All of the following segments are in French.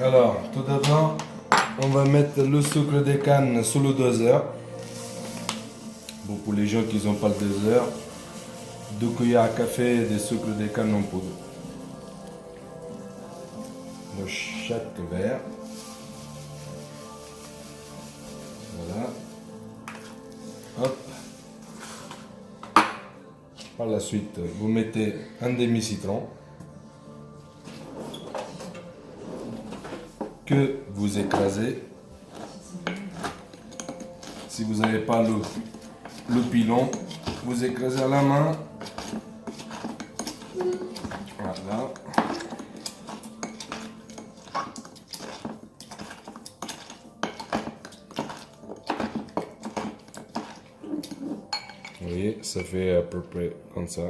Alors, tout d'abord, on va mettre le sucre de canne sous le doseur. Bon, pour les gens qui n'ont pas le doseur, 2 cuillères à café de sucre de canne en poudre. Dans chaque verre. Voilà. Hop. Par la suite, vous mettez un demi-citron que vous écrasez. Si vous n'avez pas le pilon, vous écrasez à la main. Voilà. Vous voyez, ça fait à peu près comme ça.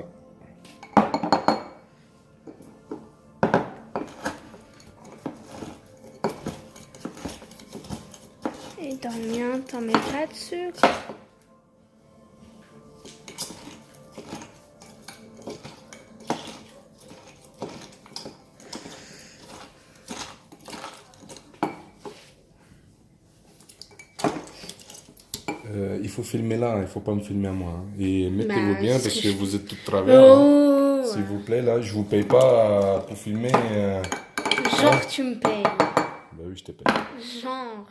Et dans le mien, t'en mets pas de sucre. Il faut filmer là, il ne faut pas me filmer à moi. Hein. Et mettez-vous Bah, bien c'est parce ce que que vous êtes tout de travers. Hein. Oh, S'il vous plaît, là, je vous paye pas pour filmer. genre tu me payes. Bah oui, je te paye. Genre,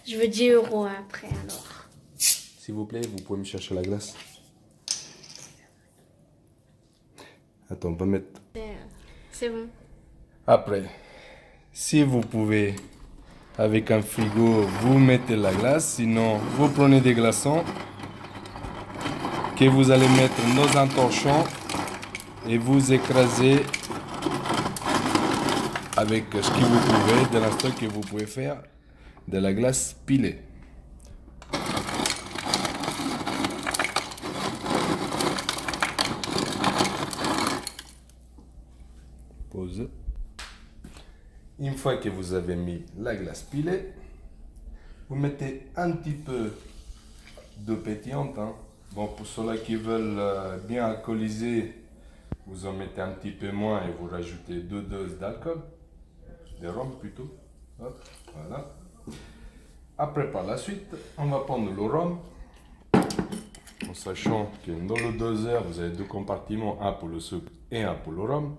je veux 10 euros après alors. S'il vous plaît, vous pouvez me chercher la glace. Attends, on va mettre. C'est bon. Après, si vous pouvez, avec un frigo, vous mettez la glace. Sinon, vous prenez des glaçons que vous allez mettre dans un torchon et vous écrasez avec ce que vous pouvez, de l'instant que vous pouvez faire de la glace pilée. Pause. Une fois que vous avez mis la glace pilée, vous mettez un petit peu d'eau pétillante. Hein. Bon, pour ceux-là qui veulent bien alcooliser, vous en mettez un petit peu moins et vous rajoutez 2 doses d'alcool, de rhum plutôt. Hop, voilà. Après, par la suite, on va prendre le rhum, en sachant que dans le doseur, vous avez 2 compartiments, un pour le sucre et un pour le rhum.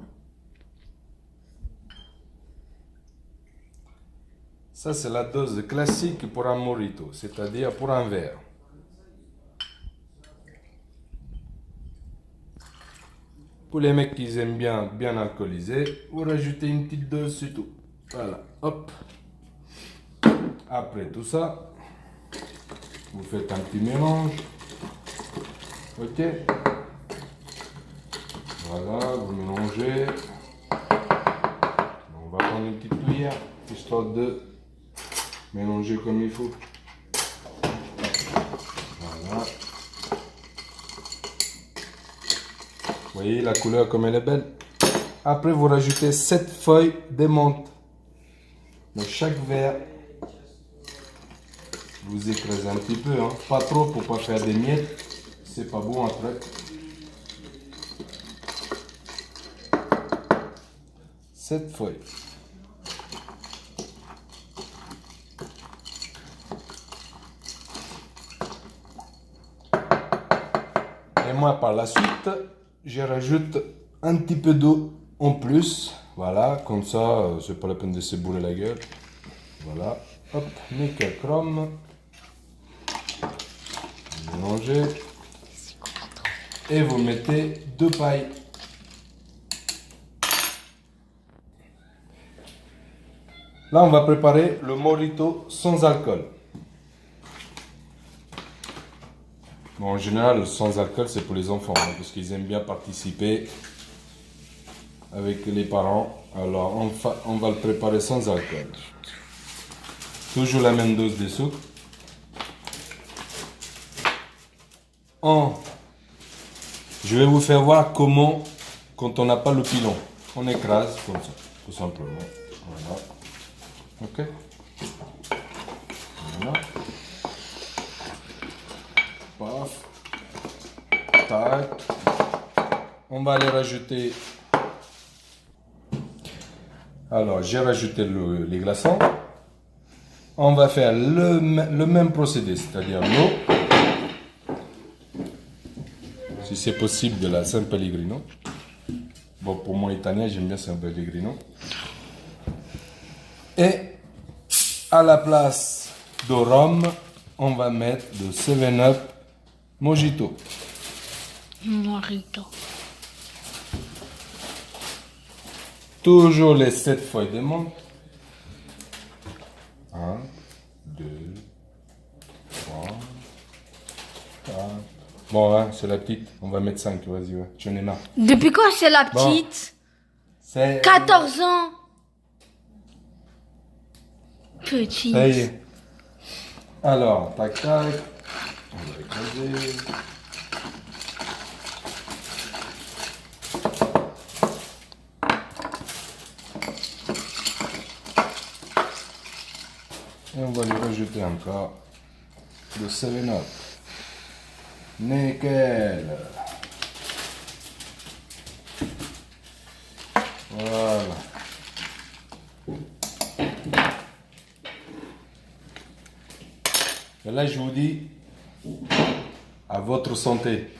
Ça, c'est la dose classique pour un mojito, c'est-à-dire pour un verre. Pour les mecs qui aiment bien alcooliser, vous rajoutez une petite dose, c'est tout. Voilà, hop. Après tout ça, vous faites un petit mélange. Ok. Voilà, vous mélangez. On va prendre une petite cuillère, histoire de mélanger comme il faut. Voilà. Vous voyez la couleur comme elle est belle. Après, vous rajoutez 7 feuilles de menthe. Dans chaque verre, vous écrasez un petit peu, hein. Pas trop pour pas faire des miettes. C'est pas bon après. 7 feuilles. Et moi, par la suite, je rajoute un petit peu d'eau en plus. Voilà, comme ça, c'est pas la peine de se bourrer la gueule. Voilà, hop, nickel chrome. Mélangez. Et vous mettez 2 pailles. Là, on va préparer le mojito sans alcool. Bon, en général, sans alcool, c'est pour les enfants, hein, parce qu'ils aiment bien participer avec les parents. Alors, on va le préparer sans alcool. Toujours la même dose de sucre. Je vais vous faire voir comment, quand on n'a pas le pilon, on écrase comme ça, tout simplement. Voilà. Ok. Voilà. Paf. Tac. On va aller rajouter Alors, j'ai rajouté les glaçons. On va faire le même procédé, c'est-à-dire l'eau. Si c'est possible, de la San Pellegrino. Bon, pour moi, italien, j'aime bien San Pellegrino. Et à la place de rhum, on va mettre de 7-Up Mojito. Mojito. Toujours les 7 feuilles de menthe. 1, 2, 3, 4. Bon, hein, c'est la petite. On va mettre 5. Vas-y, ouais. J'en ai marre. Depuis quand c'est la Bon. petite? C'est... 14 ans. Petite. Ça y est. Alors, tac, tac. On va écraser. Et on va lui rajouter encore le 7-Up. Nickel. Voilà. Et là, je vous dis, à votre santé.